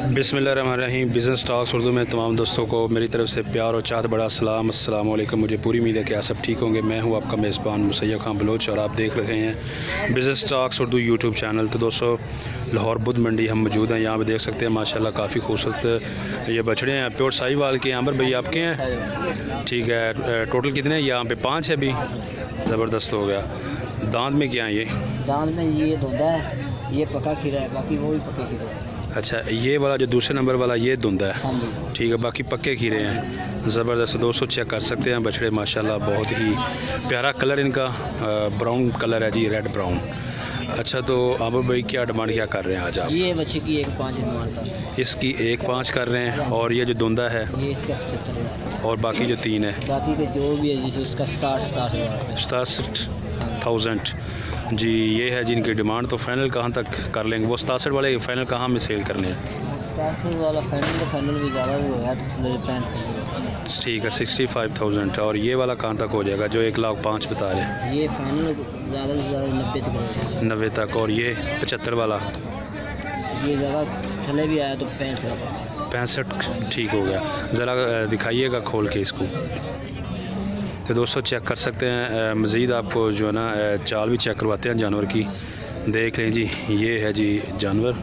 बिस्मिल्लाहिर्रहमानिर्रहीम। Business talks Urdu में तमाम दोस्तों को मेरी तरफ से प्यार और चाहत बड़ा सलाम, अस्सलाम वालेकुम। मुझे पूरी उम्मीद है कि आप सब ठीक होंगे। मैं हूं आपका मेज़बान मुसैयद खान बलोच और आप देख रहे हैं business talks Urdu YouTube channel. तो दोस्तों, लाहौर बुध मंडी हम मौजूद हैं। यहाँ पे देख सकते हैं माशाल्लाह काफ़ी खूबसूरत ये बछड़े हैं, प्योर साहिवाल के। आंबर भाई आपके हैं? ठीक है। टोटल कितने हैं? यहाँ पे 5 है। अभी ज़बरदस्त हो गया। दांत में क्या है ये? दांत में ये धुंधा है, ये पका खीरा है, बाकी वो भी पके खीरे हैं। अच्छा, ये वाला जो दूसरे नंबर वाला ये धुंधा है, ठीक है, बाकी पक्के खीरे हैं। ज़बरदस्त दोस्तों, चेक कर सकते हैं बछड़े माशाल्लाह बहुत ही प्यारा कलर इनका ब्राउन कलर है जी, रेड ब्राउन। अच्छा, तो आबर भाई क्या डिमांड क्या कर रहे हैं आज आप? ये बच्चे की 1.5 डिमांड कर, इसकी 1.5 कर रहे हैं। और ये जो धुंधा है ये इसका 75,000, और बाकी जो 3 है बाकी के जो भी है जिसे उसका 67,000 जी। ये है जिनकी डिमांड। तो फाइनल कहाँ तक कर लेंगे? वो 67 वाले फाइनल कहाँ में सेल करने हैं? 67 वाला फाइनल भी ज़्यादा भी होगा तो ठीक है, 65,000। और ये वाला कहाँ तक हो जाएगा जो 1,05,000 बता रहे हैं? ये फाइनल ज़्यादा से ज़्यादा 90 तक होगा। 90 तक। और ये 75 वाला? ये ज़्यादा थले भी आया तो 65। ठीक हो गया। ज़रा दिखाइएगा खोल के इसको। तो दोस्तों, चेक कर सकते हैं। मज़ीद आपको जो है ना चाल भी चेक करवाते हैं जानवर की। देख लें जी, ये है जी जानवर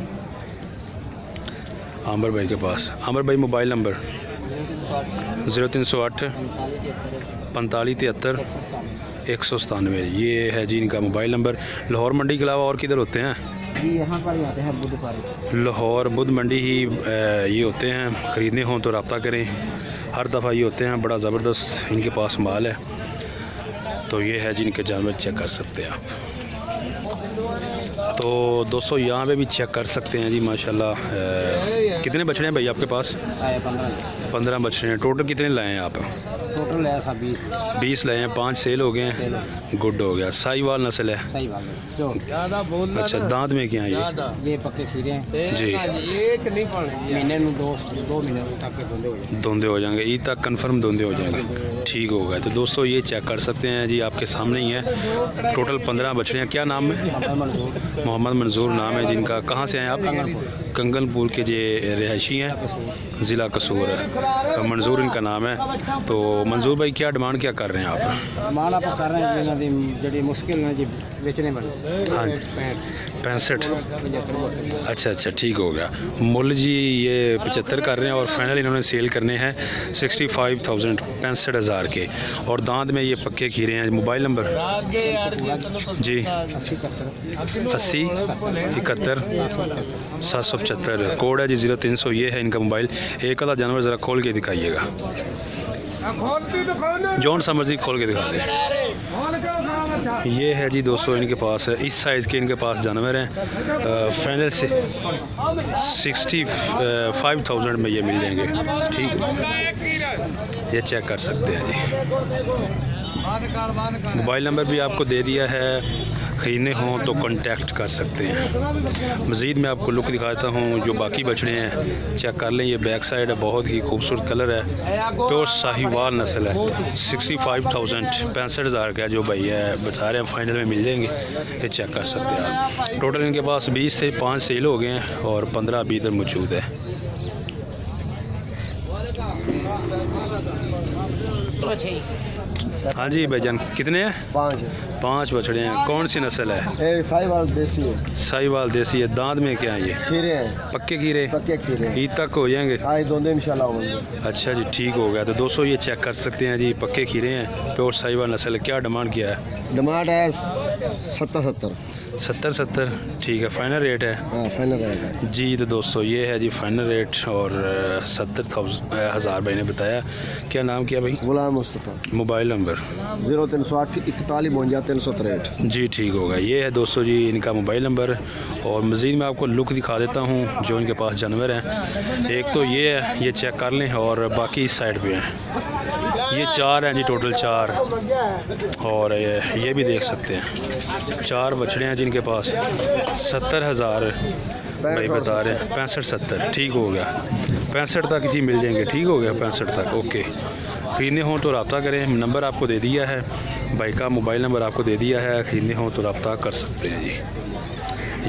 आंबर भाई के पास। आंबर भाई मोबाइल नंबर 0308 45 73 197। ये है जी इनका मोबाइल नंबर। लाहौर मंडी के अलावा और किधर होते हैं? जी यहाँ पर ही आते हैं बुध। लाहौर बुध मंडी ही ये होते हैं। ख़रीदने हों तो रब्ता करें, हर दफ़ा ये होते हैं। बड़ा ज़बरदस्त इनके पास माल है। तो ये है जिनके जानवर चेक कर सकते हैं आप। तो दोस्तों, यहाँ पे भी चेक कर सकते हैं जी माशाल्लाह। कितने बछड़े हैं भाई आपके पास? 15 बछड़े हैं। टोटल कितने लाए हैं आप? टोटल है 20 लाए हैं। 5 सेल हो गए हैं। गुड हो गया। साहिवाल नस्ल है? अच्छा, दांत में क्या है ये पक्के खीरे हैं जी। महीने में 2 महीने तक धुंधे हो जाएंगे। ईद तक कंफर्म धुंधे हो जाएंगे। ठीक हो गया। तो दोस्तों, ये चेक कर सकते हैं जी, आपके सामने ही है। टोटल 15 बछड़े हैं। क्या नाम है? मोहम्मद मंजूर नाम है जिनका। कहाँ से हैं आप? कंगलपुर के जे रिहायशी हैं, ज़िला कसूर है। तो मंजूर इनका नाम है। तो मंजूर भाई क्या डिमांड क्या कर रहे हैं आप? डिमांड आप कर रहे हैं जी मुश्किल है जी बेचने में। हाँ, 65। अच्छा, ठीक हो गया। मुल जी ये 75 कर रहे हैं और फाइनल इन्होंने सेल करने हैं 65,000 65,000 के। और दांत में ये पक्के खीरे हैं। मोबाइल नंबर जी 80 71 775। कोड है जी 0300। ये है इनका मोबाइल। एक आधा जानवर ज़रा खोल के दिखाइएगा, जौन सा मर्जी खोल के दिखा दें। ये है जी दोस्तों इनके पास, इस साइज़ के इनके पास जानवर हैं। फाइनल से 65,000 में ये मिल जाएंगे। ठीक, ये चेक कर सकते हैं जी। मोबाइल नंबर भी आपको दे दिया है। ख़रीदने हों तो कांटेक्ट कर सकते हैं। मज़ीद मैं आपको लुक दिखाता हूँ जो बाकी बछड़े हैं। चेक कर लें, ये बैक साइड है, बहुत ही खूबसूरत कलर है, प्योर साहिवाल नस्ल है। 65,000 65,000 का जो भाई है बता रहे हैं फाइनल में मिल जाएंगे। ये चेक कर सकते हैं आप। टोटल इनके पास 20 से 5 सेल हो गए हैं और 15 अभी इधर मौजूद है। हाँ जी भाईजान, कितने हैं? 5 बछड़े हैं। कौन सी नस्ल है? एक साहिवाल देसी है। साहिवाल देसी है। दांत में क्या है? ये खीरे हैं, पक्के खीरे। ईद तक हो जाएंगे? आज दोनों इंशाल्लाह होंगे। अच्छा जी, ठीक हो गया। तो दोस्तों, ये चेक कर सकते हैं जी, पक्के खीरे हैं, प्योर साहिवाल नस्ल। क्या डिमांड किया है? डिमांड है 70। ठीक है। फाइनल रेट है? हाँ, फाइनल रेट है जी। तो दोस्तों, ये है जी फाइनल रेट। और 70,000 भाई ने बताया। क्या नाम किया भाई? गुलाम मुस्तफ़ा। मोबाइल नंबर 0308 41 52 363 जी। ठीक होगा। ये है दोस्तों जी इनका मोबाइल नंबर। और मज़ीद मैं आपको लुक दिखा देता हूँ जो इनके पास जानवर हैं। एक तो ये है, ये चेक कर लें, और बाकी इस साइड पे हैं। ये 4 हैं जी, टोटल 4। और ये भी देख सकते हैं 4 बछड़े हैं जिनके पास। 70,000 भाई बता रहे हैं। 65-70 ठीक हो गया। 65 तक जी मिल जाएंगे। ठीक हो गया, 65 तक। ओके, ख़रीदने हों तो रब्ता करें। नंबर आपको दे दिया है, भाई का मोबाइल नंबर आपको दे दिया है। ख़रीदने हों तो रब्ता कर सकते हैं जी।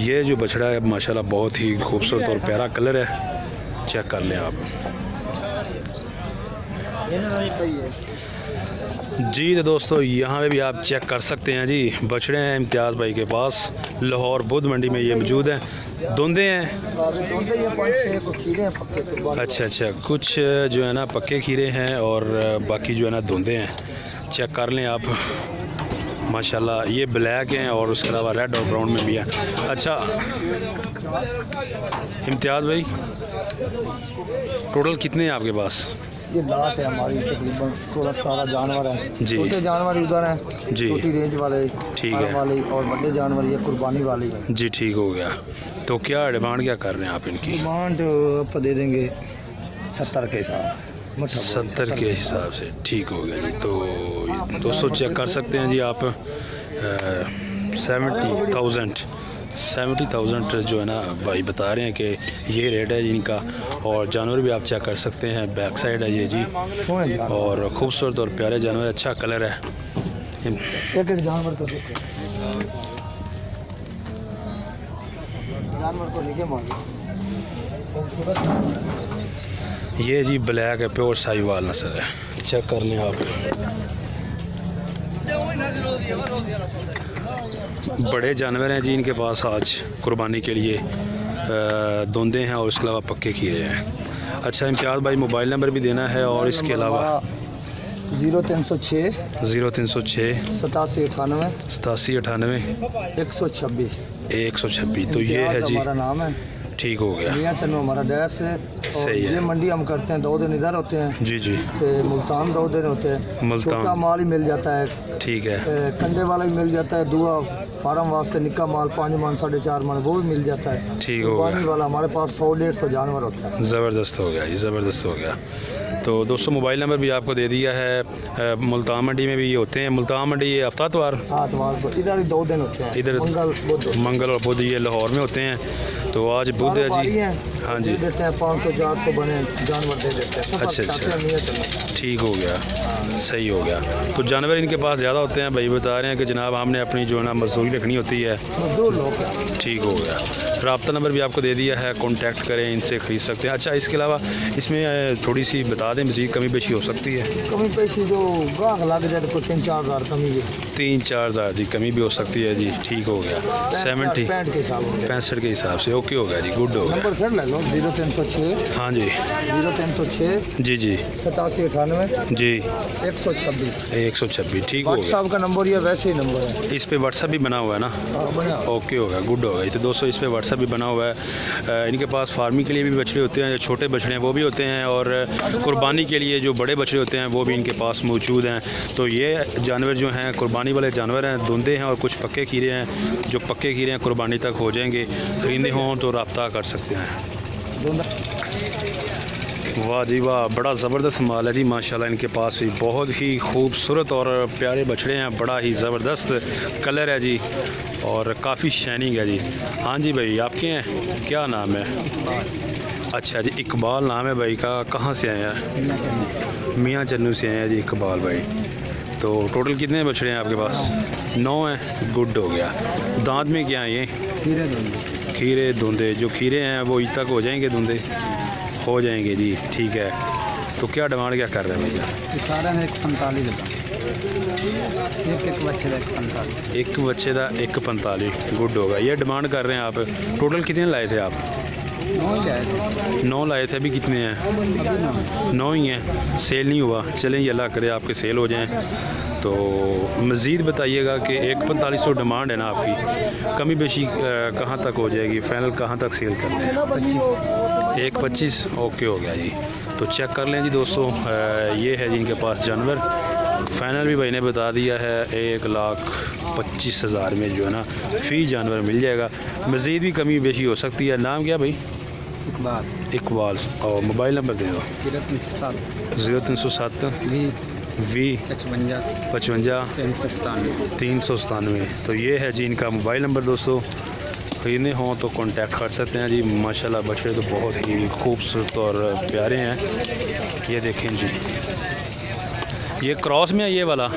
ये जो बछड़ा है माशाल्लाह बहुत ही खूबसूरत और प्यारा कलर है। चेक कर लें आप। जी तो दोस्तों यहाँ पे भी आप चेक कर सकते हैं जी, बछड़े हैं इम्तियाज़ भाई के पास, लाहौर बुध मंडी में ये मौजूद हैं। धुंधे हैं, अच्छा अच्छा, कुछ जो है ना पक्के खीरे हैं और बाकी जो है ना धुंधे हैं। चेक कर लें आप, माशाल्लाह ये ब्लैक हैं और उसके अलावा रेड और ब्राउन में भी है। अच्छा इम्तियाज़ भाई, टोटल कितने हैं आपके पास? ये लाट है हमारी, तकरीबन 16-17 जानवर हैं जी। छोटे जानवर उधर हैं जी, छोटी रेंज वाले, ठीक है, वाले, और बड़े जानवर ये कुर्बानी वाले हैं जी। ठीक हो गया। तो क्या डिमांड क्या कर रहे हैं आप इनकी? डिमांड आप दे देंगे 70 के हिसाब, 70 के हिसाब से। ठीक हो गया जी। तो दोस्तों चेक कर सकते हैं जी आप, 70,000 जो है ना भाई बता रहे हैं कि ये रेट है इनका। और जानवर भी आप चेक कर सकते हैं, बैक साइड है ये जी, और खूबसूरत और प्यारे जानवर, अच्छा कलर है। एक जानवर को देखो, जानवर को लेके ये जी ब्लैक है, प्योर साहिवाल नस्ल है, चेक कर लें आप। बड़े जानवर हैं जी इनके पास आज कुर्बानी के लिए, धुंधे हैं और उसके अलावा पक्के खीरे हैं। अच्छा इम्तियाज़ भाई मोबाइल नंबर भी देना है और इसके अलावा 0306 8798 126। तो ये है जी, हमारा नाम है। ठीक हो गया। मियां चन्नू हमारा डैश है। सही है। ये मंडी हम करते हैं, 2 दिन इधर होते हैं जी जी, तो मुल्तान 2 दिन होते हैं। छोटा माल ही मिल जाता है, ठीक है, कंडे वाला ही मिल जाता है, दुआ फार्म वास्ते निक्का माल 5 मन 4.5 मन वो भी मिल जाता है। ठीक हो गया। वाला हमारे पास 100-150 जानवर होता है। ज़बरदस्त हो गया, ये ज़बरदस्त हो गया। तो दोस्तों मोबाइल नंबर भी आपको दे दिया है। मुल्तान मंडी में भी ये होते हैं। मुल्तान मंडी ये हफ्तावार इधर 2 दिन होते हैं, इधर मंगल और बुध। ये लाहौर में होते हैं। तो आज बुध है जी, हाँ जी, देते हैं 500-400 बने जानवर दे देते हैं। अच्छा अच्छा, ठीक हो गया, सही हो गया। तो जानवर इनके पास ज़्यादा होते हैं, भाई बता रहे हैं कि जनाब हमने अपनी जो है ना मजदूरी रखनी होती है। ठीक हो गया। रब्ता नंबर भी आपको दे दिया है, कॉन्टैक्ट करें, इनसे ख़रीद सकते हैं। अच्छा इसके अलावा इसमें थोड़ी सी बता दें, मज़ीद कमी पेशी हो सकती है? कमी पेशी जो गाहक लग जाए तो 3-4 हज़ार कमी भी, 3-4 हज़ार जी कमी भी हो सकती है जी। ठीक हो गया। 65 के हिसाब से ओके हो गया जी, गुड हो गया। नंबर फिर ले लो 0306, हाँ जी 0306 जी जी 8798 जी 126। ठीक हो गया। व्हाट्सएप का नंबर ये वैसे ही नंबर है, इस पे व्हाट्सएप भी बना हुआ है ना? ओके हो गया, गुड हो गया। तो दोस्तों इस पे व्हाट्सएप भी बना हुआ है। इनके पास फार्मिंग के लिए भी बछड़े होते हैं, जो छोटे बछड़े हैं वो भी होते हैं, और कुर्बानी के लिए जो बड़े बछड़े होते हैं वो भी इनके पास मौजूद हैं। तो ये जानवर जो हैं कुर्बानी वाले जानवर हैं, धुंधे हैं और कुछ पक्के खीरे हैं। जो पक्के खीरे हैं कुर्बानी तक हो जाएंगे, खरीदने हों तो रब्ता कर सकते हैं। वाह जी वाह, बड़ा ज़बरदस्त माल है जी माशाल्लाह। इनके पास भी बहुत ही खूबसूरत और प्यारे बछड़े हैं, बड़ा ही ज़बरदस्त कलर है जी और काफ़ी शाइनिंग है जी। हाँ जी भाई, आपके हैं, क्या नाम है? अच्छा जी, इकबाल नाम है भाई का। कहाँ से आए हैं? मियां चन्नू से आए हैं जी इकबाल भाई। तो टोटल कितने बछड़े हैं आपके पास? 9 हैं, गुड हो गया। दांत में क्या है ये? खीरे धुंधे। जो खीरे हैं वो ईद तक हो जाएंगे, धुंधे हो जाएंगे जी। ठीक है। तो क्या डिमांड क्या कर रहे हैं भैया? सारा है 45 एक बच्चे का 45, एक बच्चे का 145, गुड होगा। ये डिमांड कर रहे हैं आप। टोटल कितने लाए थे आप? 9 लाए थे। अभी कितने हैं? 9 ही हैं, सेल नहीं हुआ। चलें ये अल्लाह करे आपके सेल हो जाएं। तो मज़ीद बताइएगा कि 145 डिमांड है ना आपकी, कमी बेशी कहाँ तक हो जाएगी? फाइनल कहाँ तक सेल कर लें? 125 ओके हो गया जी। तो चेक कर लें जी दोस्तों, ये है जी इनके पास जानवर। फाइनल भी भाई ने बता दिया है 1,25,000 में जो है ना फ़ी जानवर मिल जाएगा। मज़ीद भी कमी बेशी हो सकती है। नाम क्या भाई? इकबाल। और मोबाइल नंबर दे दो। 0307 55 397। तो ये है जी इनका मोबाइल नंबर। दोस्तों खरीदने हों तो कांटेक्ट कर सकते हैं जी। माशाल्लाह बछड़े तो बहुत ही खूबसूरत और प्यारे हैं। ये देखें जी, ये क्रॉस में है ये वाला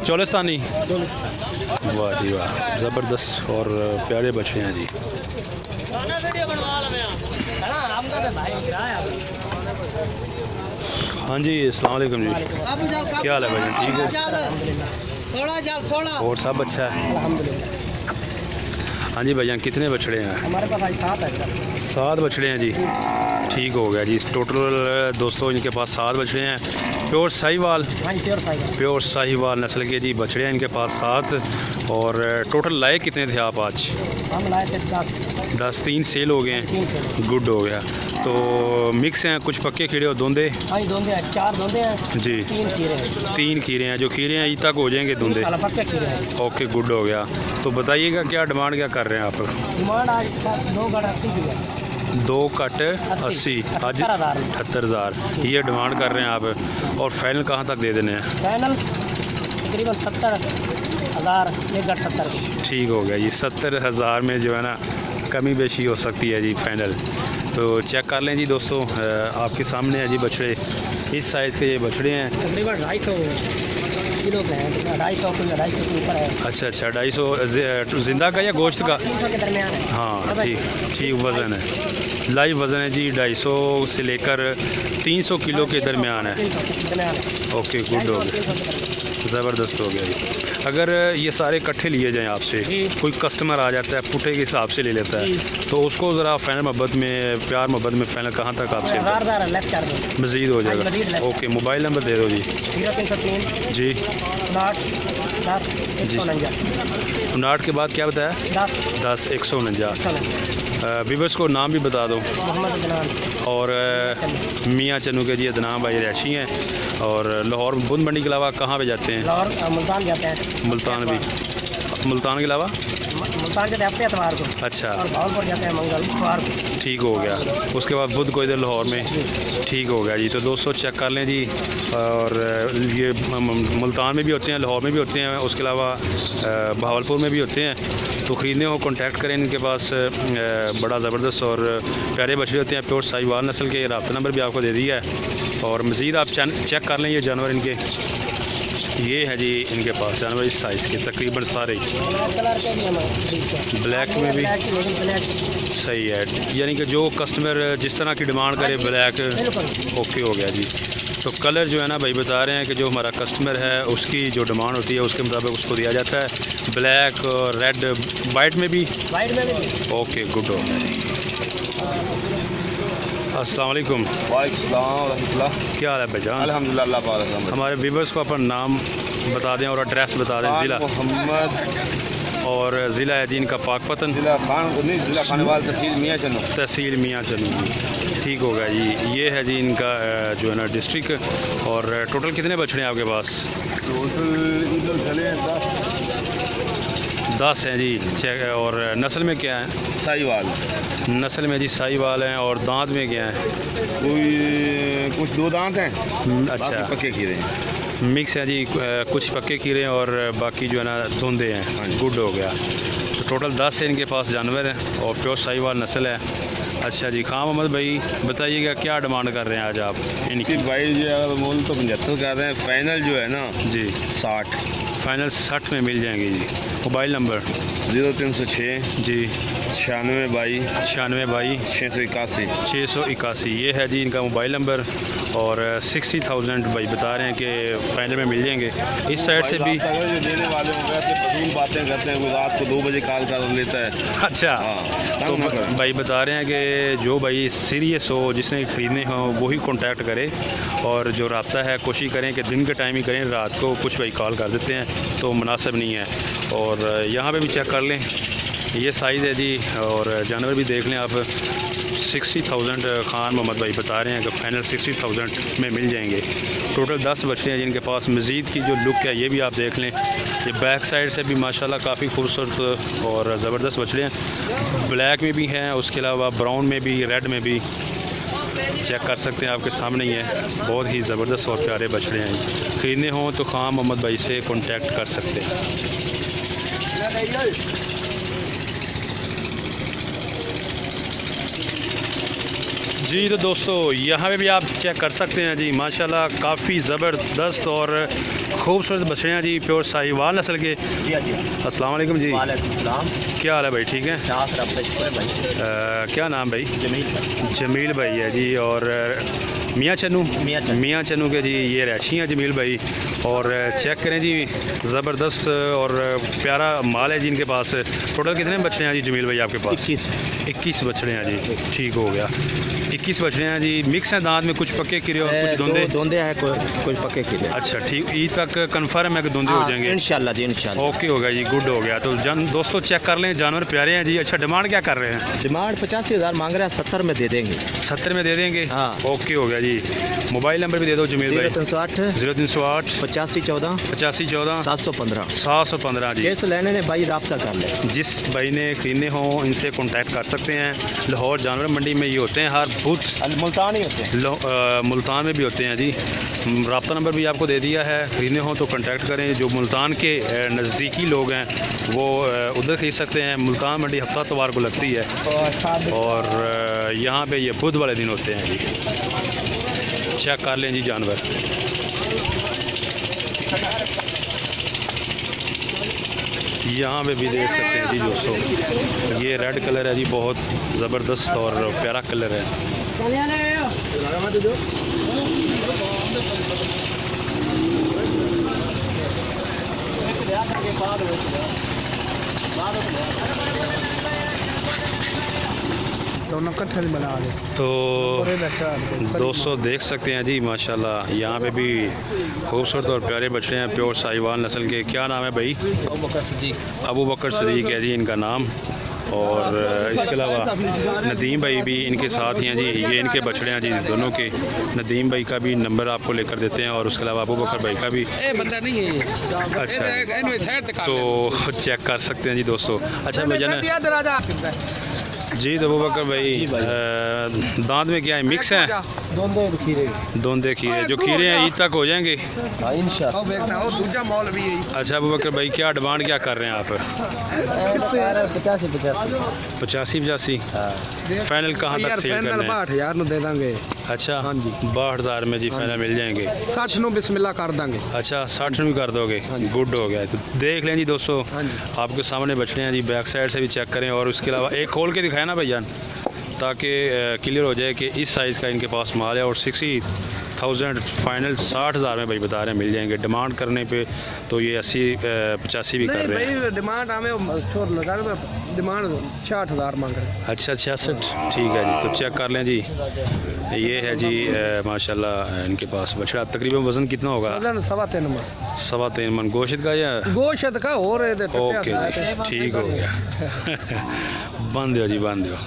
चोलिस्तानी। वाह जी वाह, ज़बरदस्त और प्यारे बछड़े हैं जी। हाँ जी, अस्सलाम वालेकुम जी, क्या हाल है भाई? ठीक है और सब अच्छा है? हाँ जी भैया, कितने बछड़े हैं? हमारे पास 7 है। 7 बछड़े हैं जी, ठीक हो गया जी। टोटल दोस्तों इनके पास 7 बछड़े हैं। प्योर साहिवाल, प्योर साहिवाल नस्ल के जी बछड़े हैं इनके पास 7। और टोटल लाए कितने थे आप आज? हम लाए थे 10। 3 सेल हो गए हैं, गुड हो गया। तो मिक्स हैं, कुछ पक्के खीरे और धुंधे? 4 धुंधे हैं जी, 3 खीरे हैं। जो खीरे हैं तक हो जाएंगे धुंधे? ओके, गुड हो गया। तो बताइएगा क्या डिमांड क्या कर रहे हैं आप? डिमांड आज 2 कट 80, आज 78,000 ये डिमांड कर रहे हैं आप। और फाइनल कहाँ तक दे देने हैं? फाइनल तकरीबन 70,000, 1,70,000। ठीक हो गया जी, 70,000 में जो है ना कमी बेशी हो सकती है जी फाइनल। तो चेक कर लें जी दोस्तों, आपके सामने है जी बछड़े, इस साइज़ के ये बछड़े हैं। तकरीबन 250 किलो के हैं, 250 के ऊपर है। अच्छा, 250 जिंदा का या गोश्त का? 300 के दरमियान है। हाँ, ठीक वज़न है, लाइव वज़न है जी 250 से लेकर 300 किलो के दरमियान है। ओके, गुड हो गया, ज़बरदस्त हो गया जी। अगर ये सारे इकट्ठे लिए जाएं आपसे, कोई कस्टमर आ जाता है पुठे के हिसाब से ले लेता है, तो उसको ज़रा फाइनल मोहब्बत में, प्यार मोहब्बत में फाइनल कहाँ तक आपसे मज़ीद हो जाएगा? ओके, मोबाइल नंबर दे दो जी। 0303 जी 59 के बाद क्या बताया? 10 149। व्यूअर्स को नाम भी बता दो। और मियाँ चन्नू के जी अदनाम भाई रैशी हैं। और लाहौर बुंद मंडी के अलावा कहाँ पे जाते हैं? लाहौर मुल्तान जाते हैं। मुल्तान भी, मुल्तान के अलावा मुल्तान के हफ्ते एतवार को। अच्छा, और भावलपुर जाते हैं मंगलवार को। ठीक हो गया। उसके बाद बुध को इधर लाहौर में, ठीक हो गया जी। तो दोस्तों चेक कर लें जी। और ये मुल्तान में भी होते हैं, लाहौर में भी होते हैं, उसके अलावा भावलपुर में भी होते हैं। तो ख़रीदने हो कॉन्टैक्ट करें, इनके पास बड़ा ज़बरदस्त और प्यारे बछड़े होते हैं, प्योर साहिवाल नस्ल के। रब्ता नंबर भी आपको दे दिया है। और मज़ीद आप चेक कर लें ये जानवर इनके, ये है जी इनके पास जानवर इस साइज़ के तकरीबन सारे। ब्लैक में भी सही है, यानी कि जो कस्टमर जिस तरह की डिमांड करे ब्लैक। ओके हो गया जी। तो कलर जो है ना भाई बता रहे हैं कि जो हमारा कस्टमर है उसकी जो डिमांड होती है उसके मुताबिक उसको दिया जाता है। ब्लैक और रेड, वाइट में भी। ओके, गुड हो गया जी। अस्सलाम वालेकुम। क्या हाल है भाईजान? अल्हम्दुलिल्लाह। हमारे व्यूवर्स को अपना नाम बता दें और एड्रेस बता दें। ज़िला मोहम्मद और ज़िला है जी इनका पाकपतन, जिला खानवाल, तहसील मियाँ चन्नू। ठीक होगा जी। ये है जी इनका जो है ना डिस्ट्रिक्ट। और टोटल कितने बछड़े हैं आपके पास? टोटल 10 हैं जी। चेक। और नस्ल में क्या है? साहिवाल नस्ल में जी साहिवाल हैं। और दांत में क्या है? कुछ 2 दांत हैं, अच्छा, पक्के खीरे हैं, मिक्स है जी। कुछ पक्के खीरे और बाकी जो है ना धुंधे हैं। गुड हो गया। तो टोटल 10 है इनके पास जानवर हैं और प्योर साहिवाल नस्ल है। अच्छा जी, खां मोहम्मद भाई बताइएगा क्या डिमांड कर रहे हैं आज आप इनकी? भाई जो है मोल तो 75 कर रहे हैं, फाइनल जो है ना जी 60, फाइनल 60 में मिल जाएंगे जी। मोबाइल नंबर 0306 जी 9622 681। ये है जी इनका मोबाइल नंबर। और 60,000 भाई बता रहे हैं कि फाइनल में मिल जाएंगे। इस साइड से भी देने वाले बातें करते हैं, रात को 2 बजे कॉल कर लेता है। अच्छा, तो भाई बता रहे हैं कि जो भाई सीरियस हो, जिसने ख़रीदने हो वही कांटेक्ट करे। और जो रास्ता है कोशिश करें कि दिन के टाइम ही करें, रात को कुछ भाई कॉल कर देते हैं तो मुनासिब नहीं है। और यहाँ पे भी चेक कर लें, ये साइज़ है जी। और जानवर भी देख लें आप। 60,000 खान मोहम्मद भाई बता रहे हैं कि फाइनल 60,000 में मिल जाएंगे। टोटल 10 बछड़े हैं जिनके पास। मज़ीद की जो लुक है ये भी आप देख लें। ये बैक साइड से भी माशाल्लाह काफ़ी खूबसूरत और ज़बरदस्त बछड़े हैं। ब्लैक में भी हैं, उसके अलावा ब्राउन में भी, रेड में भी। चेक कर सकते हैं, आपके सामने ही है। बहुत ही ज़बरदस्त और प्यारे बछड़े हैं। ख़रीदने हों तो खान मोहम्मद भाई से कॉन्टेक्ट कर सकते हैं। जी तो दोस्तों यहाँ पे भी आप चेक कर सकते हैं जी, माशाल्लाह काफ़ी ज़बरदस्त और खूबसूरत बछड़ियाँ जी, प्योर साहिवाल नस्ल के। अस्सलाम वालेकुम जी। क्या हाल है भाई, ठीक है? क्या नाम भाई? जमील भाई है जी। और मियाँ चन्नू के जी ये रैशी हैं जमील भाई। और चेक करें जी, ज़बरदस्त और प्यारा माल है जी इनके पास। टोटल कितने बछड़े हैं जी जमील भाई आपके पास? 21 बछड़े हैं जी। ठीक हो गया, 21 बछड़े हैं जी। मिक्स हैं दांत में, कुछ पक्के किरे और कुछ दोंदे हैं, कुछ पक्के किरे। अच्छा ठीक, ईद तक कन्फर्म है कि दोंदे हो जाएंगे इंशाल्लाह जी, इंशाल्लाह। ओके हो गया जी, गुड हो गया। तो दोस्तों चेक कर लें, जानवर प्यारे हैं जी। अच्छा डिमांड क्या कर रहे हैं? डिमांड 85,000 मांग रहे हैं, 70 में दे देंगे। 70 में दे देंगे? हाँ। ओके हो गया जी। मोबाइल नंबर भी दे दो जमील भाई। 0308 8514 715 जी। केस लेने ने भाई रब्ता कर ले। जिस भाई ने खरीदने हो इनसे कांटेक्ट कर सकते हैं। लाहौर जानवर मंडी में ये होते हैं हर बुध। मुल्तान ही होते हैं, मुल्तान में भी होते हैं जी। रब्ता नंबर भी आपको दे दिया है, खरीदने हो तो कांटेक्ट करें। जो मुल्तान के नज़दीकी लोग हैं वो उधर खरीद सकते हैं। मुल्तान मंडी हफ्ता इतवार को लगती है और यहाँ पे ये बुध वाले दिन होते हैं जी। चेक कर लें जी जानवर। यहाँ पे भी देख सकते हैं जी दोस्तों, ये रेड कलर है जी, बहुत ज़बरदस्त और प्यारा कलर है। दोनों कट्ठे बना दे। तो दोस्तों देख सकते हैं जी माशाल्लाह, यहाँ पे भी खूबसूरत और प्यारे बछड़े हैं, प्योर साहिवाल नस्ल के। क्या नाम है भाई? अबू बकर सदीक है जी इनका नाम। और इसके अलावा नदीम भाई भी इनके साथ ही हैं जी। ये इनके बछड़े हैं जी दोनों के। नदीम भाई का भी नंबर आपको लेकर देते हैं और उसके अलावा अबू बकर भाई का भी। अच्छा तो चेक कर सकते हैं जी दोस्तों। अच्छा भैया जी, तो अबू बकर भाई दांत में क्या है, मिक्स है? दोंदे खीरे। जो खीरे हैं ईद तक हो जाएंगे इंशाल्लाह। अच्छा अबू बकर भाई क्या डिमांड क्या कर रहे हैं आप? 85 फाइनल कहाँ तक सेल करना है? 62,000 दे देंगे। अच्छा हाँ जी, 62,000 में जी फाइनल मिल जाएंगे। 60 नु बिस्मिल्लाह कर देंगे। अच्छा 60 में कर दोगे? गुड हो गया। तो देख लें जी दोस्तों, आपके सामने बछड़े हैं जी, बैक साइड से भी चेक करें। और उसके अलावा एक खोल के दिखाया ना भैया, ताकि क्लियर हो जाए कि इस साइज़ का इनके पास माल है। और 60,000 फाइनल 60,000 में भाई बता रहे हैं मिल जाएंगे। डिमांड करने पे तो ये 80-85 भी कर रहे हैं। डिमांड हमें छोड़ लगा, डिमांड 60,000 मांग रहे हैं। अच्छा 66, ठीक है जी। तो चेक कर लें जी, ये है जी माशाल्लाह इनके पास बछड़ा। तकरीबन वज़न कितना होगा? 3.25 मन। 3.25 मन गोश्त का या गोश्त का हो रहे थे। ओके जी, ठीक हो गया। बंद दो जी, बंद दो।